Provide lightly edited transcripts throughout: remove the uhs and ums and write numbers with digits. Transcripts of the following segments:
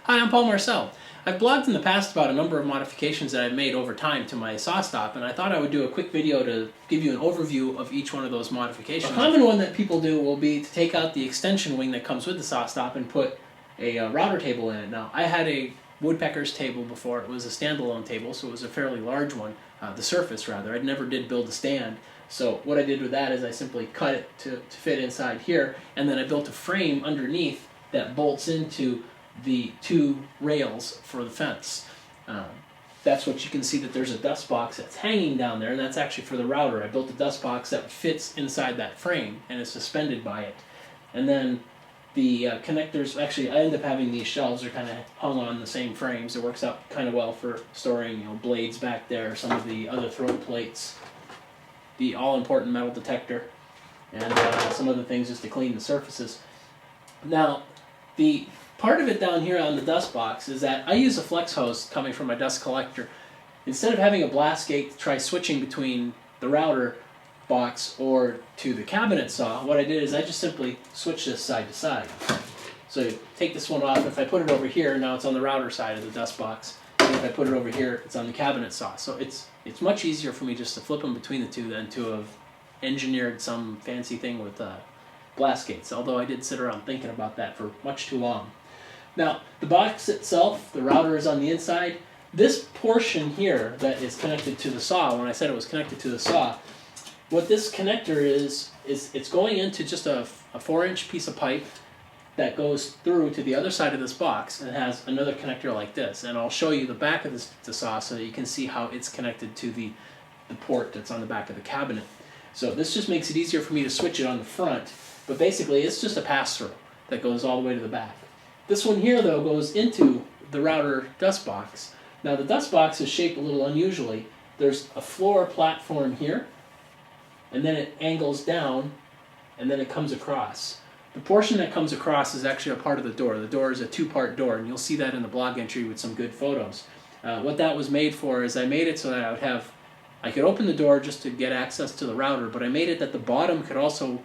Hi, I'm Paul Marcel. I've blogged in the past about a number of modifications that I've made over time to my SawStop, and I thought I would do a quick video to give you an overview of each one of those modifications. A common one that people do will be to take out the extension wing that comes with the SawStop and put a router table in it. Now, I had a woodpecker's table before. It was a standalone table, so it was a fairly large one, the surface rather. I never did build a stand. So what I did with that is I simply cut it to fit inside here, and then I built a frame underneath that bolts into the two rails for the fence. That's what you can see, that there's a dust box that's hanging down there, and that's actually for the router. I built a dust box that fits inside that frame and is suspended by it. And then the connectors, actually I end up having these shelves are kind of hung on the same frames. It works out kind of well for storing, blades back there, some of the other throat plates, the all-important metal detector, and some other things just to clean the surfaces. Now, the part of it down here on the dust box is that I use a flex hose coming from my dust collector. Instead of having a blast gate to try switching between the router box or to the cabinet saw, what I did is I just simply switch this side to side. So you take this one off. If I put it over here, now it's on the router side of the dust box. And if I put it over here, it's on the cabinet saw. So it's much easier for me just to flip them between the two than to have engineered some fancy thing with blast gates, although I did sit around thinking about that for much too long. Now, the box itself, the router is on the inside. This portion here that is connected to the saw, when I said it was connected to the saw, what this connector is it's going into just a 4-inch piece of pipe that goes through to the other side of this box and has another connector like this. And I'll show you the back of the saw so that you can see how it's connected to the port that's on the back of the cabinet. So this just makes it easier for me to switch it on the front, but basically it's just a pass-through that goes all the way to the back. This one here, though, goes into the router dust box. Now, the dust box is shaped a little unusually. There's a floor platform here, and then it angles down, and then it comes across. The portion that comes across is actually a part of the door. The door is a two-part door, and you'll see that in the blog entry with some good photos. What that was made for is I made it so that I could open the door just to get access to the router, but I made it that the bottom could also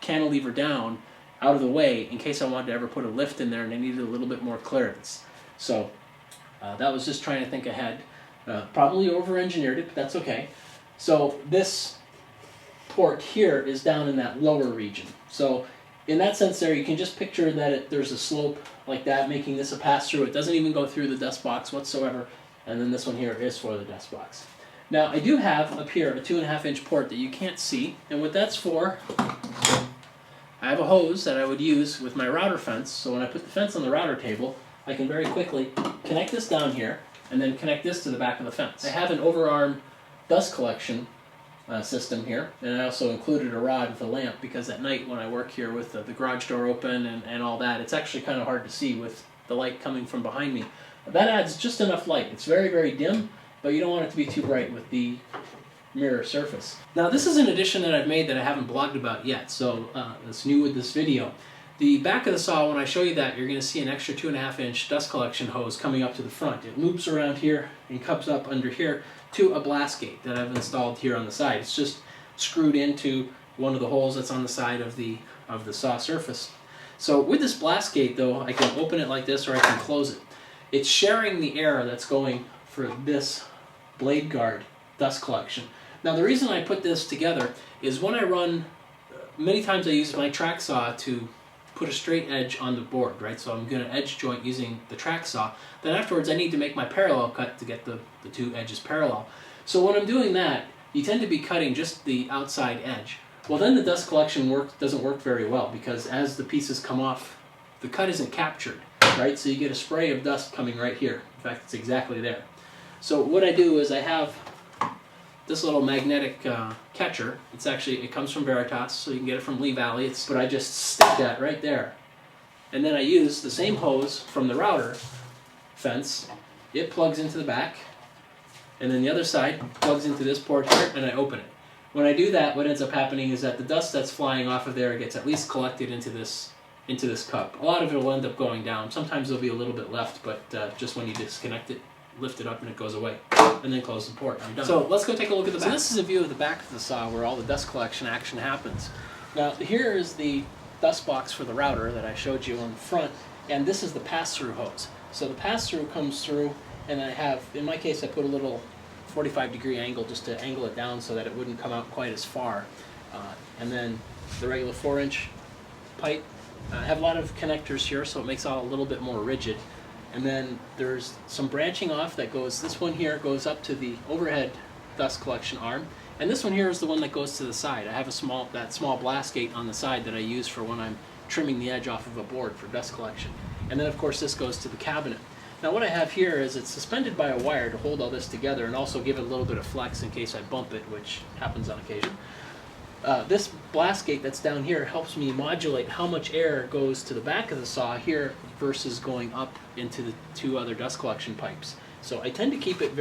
cantilever down out of the way in case I wanted to ever put a lift in there and I needed a little bit more clearance. So that was just trying to think ahead. Probably over-engineered it, but that's okay. So this port here is down in that lower region. So in that sense there, you can just picture that there's a slope like that, making this a pass-through. It doesn't even go through the dust box whatsoever, and then this one here is for the dust box. Now, I do have up here a 2.5-inch port that you can't see, and what that's for, I have a hose that I would use with my router fence, so when I put the fence on the router table, I can very quickly connect this down here and then connect this to the back of the fence. I have an Overarm dust collection system here, and I also included a rod with a lamp because at night when I work here with the garage door open and all that, it's actually kind of hard to see with the light coming from behind me. That adds just enough light. It's very, very dim, but you don't want it to be too bright with the mirror surface. Now, this is an addition that I've made that I haven't blogged about yet, so it's new with this video. The back of the saw, when I show you that, you're going to see an extra 2.5-inch dust collection hose coming up to the front. It loops around here and comes up under here to a blast gate that I've installed here on the side. It's just screwed into one of the holes that's on the side of the saw surface. So with this blast gate, though, I can open it like this or I can close it. It's sharing the air that's going for this blade guard dust collection. Now, the reason I put this together is when I run, many times I use my track saw to put a straight edge on the board, right? So I'm going to edge joint using the track saw. Then afterwards I need to make my parallel cut to get the two edges parallel. So when I'm doing that, you tend to be cutting just the outside edge. Well, then the dust collection doesn't work very well because as the pieces come off, the cut isn't captured, right? So you get a spray of dust coming right here. In fact, it's exactly there. So what I do is I have this little magnetic catcher. It comes from Veritas, so you can get it from Lee Valley. But I just stick that right there. And then I use the same hose from the router fence. It plugs into the back, and then the other side plugs into this port here, and I open it. When I do that, what ends up happening is that the dust that's flying off of there gets at least collected into this cup. A lot of it will end up going down. Sometimes there'll be a little bit left, but just when you disconnect it, lift it up and it goes away, and then close the port. I'm done. So let's go take a look at the back. So this is a view of the back of the saw where all the dust collection action happens. Now here is the dust box for the router that I showed you on the front, and this is the pass-through hose. So the pass-through comes through, and I have, in my case, I put a little 45-degree angle just to angle it down so that it wouldn't come out quite as far. And then the regular 4-inch pipe. I have a lot of connectors here, so it makes it all a little bit more rigid. And then there's some branching off that goes, this one here goes up to the overhead dust collection arm, and this one here is the one that goes to the side. I have that small blast gate on the side that I use for when I'm trimming the edge off of a board for dust collection. And then of course this goes to the cabinet. Now what I have here is it's suspended by a wire to hold all this together and also give it a little bit of flex in case I bump it, which happens on occasion. This blast gate that's down here helps me modulate how much air goes to the back of the saw here versus going up into the 2 other dust collection pipes. So I tend to keep it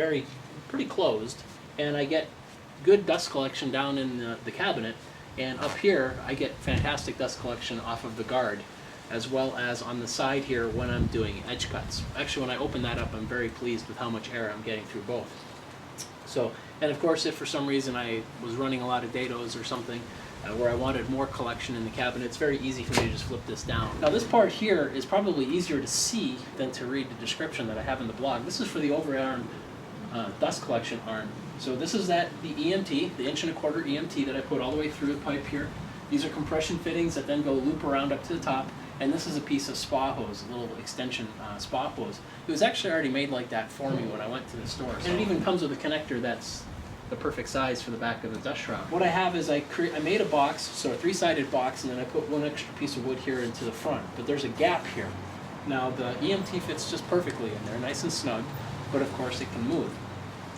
pretty closed, and I get good dust collection down in the cabinet, and up here I get fantastic dust collection off of the guard, as well as on the side here when I'm doing edge cuts. Actually, when I open that up, I'm very pleased with how much air I'm getting through both. So, and of course, if for some reason I was running a lot of dados or something where I wanted more collection in the cabinet, it's very easy for me to just flip this down. Now this part here is probably easier to see than to read the description that I have in the blog. This is for the overarm dust collection arm. So this is the EMT, the 1.25" EMT that I put all the way through the pipe here. These are compression fittings that then go loop around up to the top. And this is a piece of spa hose, a little extension spa hose. It was actually already made like that for me when I went to the store. So. And it even comes with a connector that's the perfect size for the back of the dust shroud. What I have is I made a box, so a 3-sided box, and then I put one extra piece of wood here into the front. But there's a gap here. Now the EMT fits just perfectly in there, nice and snug, but of course it can move.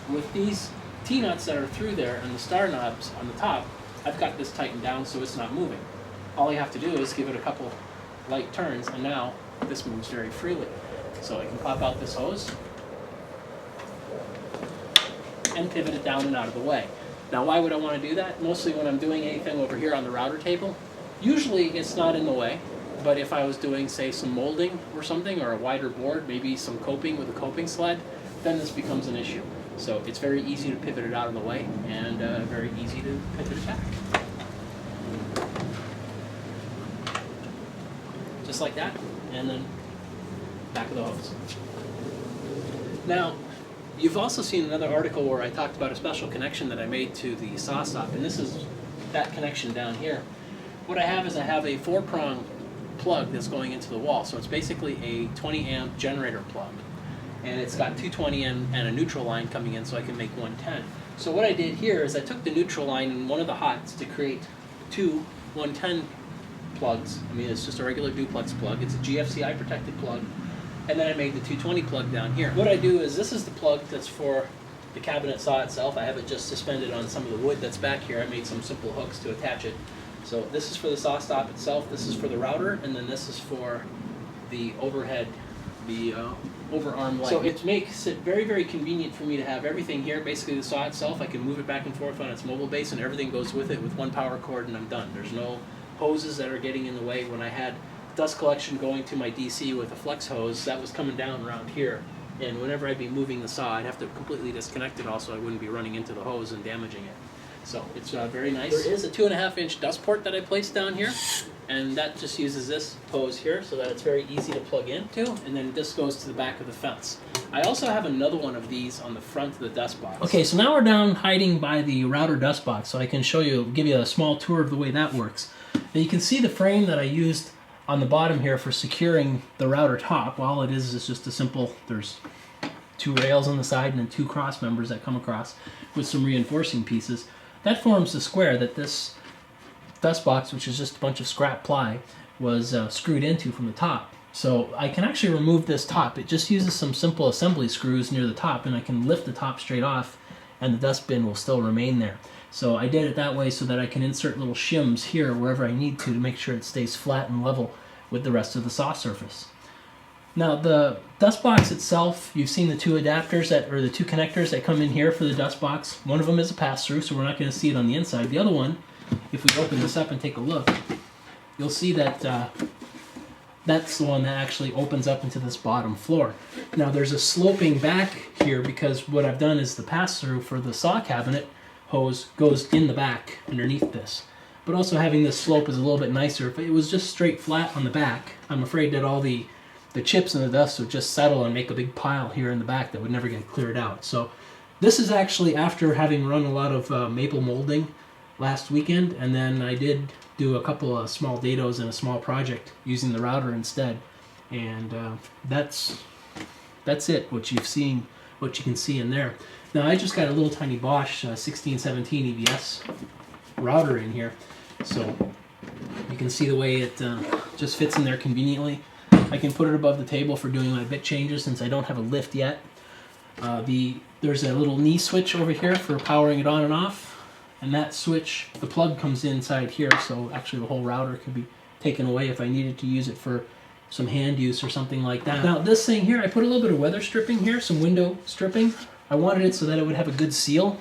With these T-nuts that are through there and the star knobs on the top, I've got this tightened down so it's not moving. All I have to do is give it a couple light turns, and now this moves very freely. So I can pop out this hose and pivot it down and out of the way. Now why would I want to do that? Mostly when I'm doing anything over here on the router table. Usually it's not in the way, but if I was doing, say, some molding or something, or a wider board, maybe some coping with a coping sled, then this becomes an issue. So it's very easy to pivot it out of the way, and very easy to pivot it back. Just like that, and then back of the hose. Now, you've also seen another article where I talked about a special connection that I made to the SawStop, and this is that connection down here. What I have is I have a 4-prong plug that's going into the wall, so it's basically a 20-amp generator plug. And it's got 220 and a neutral line coming in, so I can make 110. So what I did here is I took the neutral line and one of the hots to create 2 110 plugs. I mean, it's just a regular duplex plug. It's a GFCI protected plug. And then I made the 220 plug down here. What I do is, this is the plug that's for the cabinet saw itself. I have it just suspended on some of the wood that's back here. I made some simple hooks to attach it. So this is for the SawStop itself, this is for the router, and then this is for the overhead, the overarm light. So it makes it very, very convenient for me to have everything here. Basically the saw itself, I can move it back and forth on its mobile base, and everything goes with it with one power cord, and I'm done. There's no hoses that are getting in the way. When I had dust collection going to my DC with a flex hose, that was coming down around here, and whenever I'd be moving the saw, I'd have to completely disconnect it also. I wouldn't be running into the hose and damaging it. So it's very nice. There is a 2.5-inch dust port that I placed down here, and that just uses this hose here so that it's very easy to plug into, and then this goes to the back of the fence. I also have another one of these on the front of the dust box. Okay, so now we're down hiding by the router dust box, so I can show you, give you a small tour of the way that works. Now you can see the frame that I used on the bottom here for securing the router top. All it is just a simple, there's 2 rails on the side and then 2 cross members that come across with some reinforcing pieces. That forms the square that this dust box, which is just a bunch of scrap ply, was screwed into from the top. So I can actually remove this top. It just uses some simple assembly screws near the top, and I can lift the top straight off and the dust bin will still remain there. So I did it that way so that I can insert little shims here wherever I need to make sure it stays flat and level with the rest of the saw surface. Now the dust box itself, you've seen the 2 adapters or the 2 connectors that come in here for the dust box. One of them is a pass-through, so we're not going to see it on the inside. The other one, if we open this up and take a look, you'll see that that's the one that actually opens up into this bottom floor. Now there's a sloping back here because what I've done is the pass-through for the saw cabinet hose goes in the back underneath this. But also having this slope is a little bit nicer. If it was just straight flat on the back, I'm afraid that all the the chips and the dust would just settle and make a big pile here in the back that would never get cleared out. So this is actually after having run a lot of maple molding last weekend, and then I did do a couple of small dados in a small project using the router instead. And that's it, what you can see in there. Now I just got a little tiny Bosch 1617 EBS router in here, so you can see the way it just fits in there conveniently. I can put it above the table for doing my bit changes since I don't have a lift yet. There's a little knee switch over here for powering it on and off, and that switch, the plug comes inside here, so actually the whole router could be taken away if I needed to use it for some hand use or something like that. Now this thing here, I put a little bit of weather stripping here, some window stripping. I wanted it so that it would have a good seal,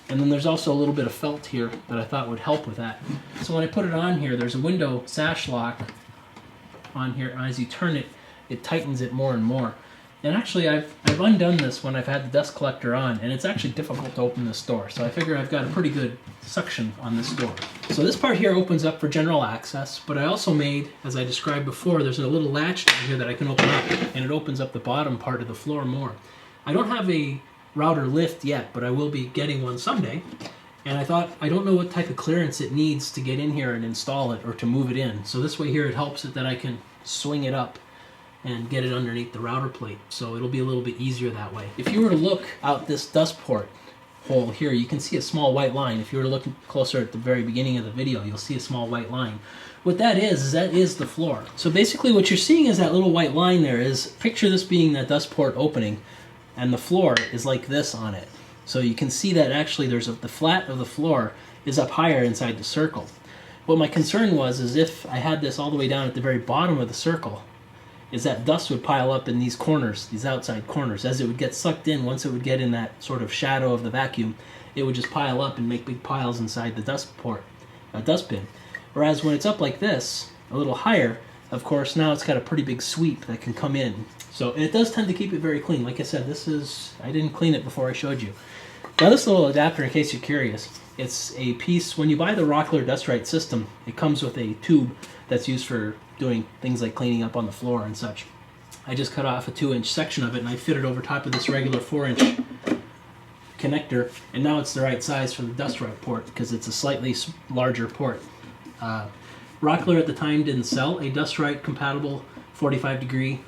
and then there's also a little bit of felt here that I thought would help with that. So when I put it on here, there's a window sash lock on here, and as you turn it, it tightens it more and more. And actually I've undone this when I've had the dust collector on, and it's actually difficult to open this door, so I figure I've got a pretty good suction on this door. So this part here opens up for general access, but I also made, as I described before, there's a little latch down here that I can open up, and it opens up the bottom part of the floor more. I don't have a router lift yet, but I will be getting one someday, and I thought, I don't know what type of clearance it needs to get in here and install it or to move it in. So this way here it helps it that I can swing it up and get it underneath the router plate, so it'll be a little bit easier that way. If you were to look out this dust port hole here, you can see a small white line. If you were to look closer at the very beginning of the video, you'll see a small white line. What that is the floor. So basically what you're seeing is that little white line there is, picture this being that dust port opening, and the floor is like this on it. So you can see that actually the flat of the floor is up higher inside the circle. What my concern was is if I had this all the way down at the very bottom of the circle, is that dust would pile up in these corners, these outside corners. As it would get sucked in, once it would get in that sort of shadow of the vacuum, it would just pile up and make big piles inside the dust bin. Whereas when it's up like this, a little higher, of course, now it's got a pretty big sweep that can come in. So, and it does tend to keep it very clean. Like I said, I didn't clean it before I showed you. Now this little adapter, in case you're curious, it's a piece, when you buy the Rockler Dust Right system, it comes with a tube that's used for doing things like cleaning up on the floor and such. I just cut off a 2-inch section of it and I fit it over top of this regular 4-inch connector, and now it's the right size for the Dust Right port because it's a slightly larger port. Rockler at the time didn't sell a Dust Right compatible 45-degree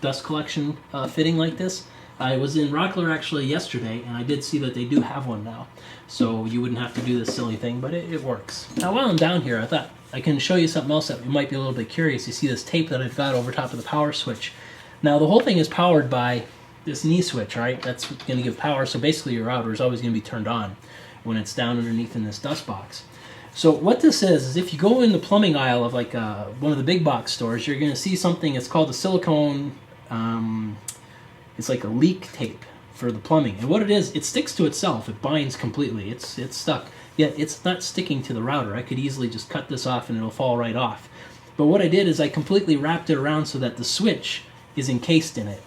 dust collection fitting like this. I was in Rockler actually yesterday, and I did see that they do have one now. So you wouldn't have to do this silly thing, but it works. Now while I'm down here, I thought I can show you something else that you might be a little bit curious. You see this tape that I've got over top of the power switch. Now the whole thing is powered by this knee switch, right? That's going to give power, so basically your router is always going to be turned on when it's down underneath in this dust box. So what this is if you go in the plumbing aisle of like one of the big box stores, you're going to see something, it's called a silicone, it's like a leak tape for the plumbing. And what it is, it sticks to itself. It binds completely. It's stuck. Yet it's not sticking to the router. I could easily just cut this off and it'll fall right off. But what I did is I completely wrapped it around so that the switch is encased in it.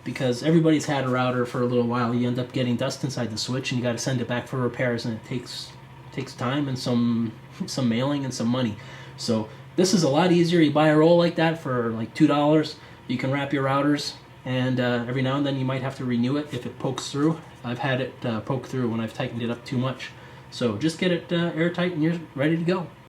Because everybody's had a router for a little while. You end up getting dust inside the switch and you got to send it back for repairs, and it takes time and some mailing and some money. So this is a lot easier. You buy a roll like that for like $2. You can wrap your routers, and every now and then you might have to renew it if it pokes through. I've had it poke through when I've tightened it up too much. So just get it airtight and you're ready to go.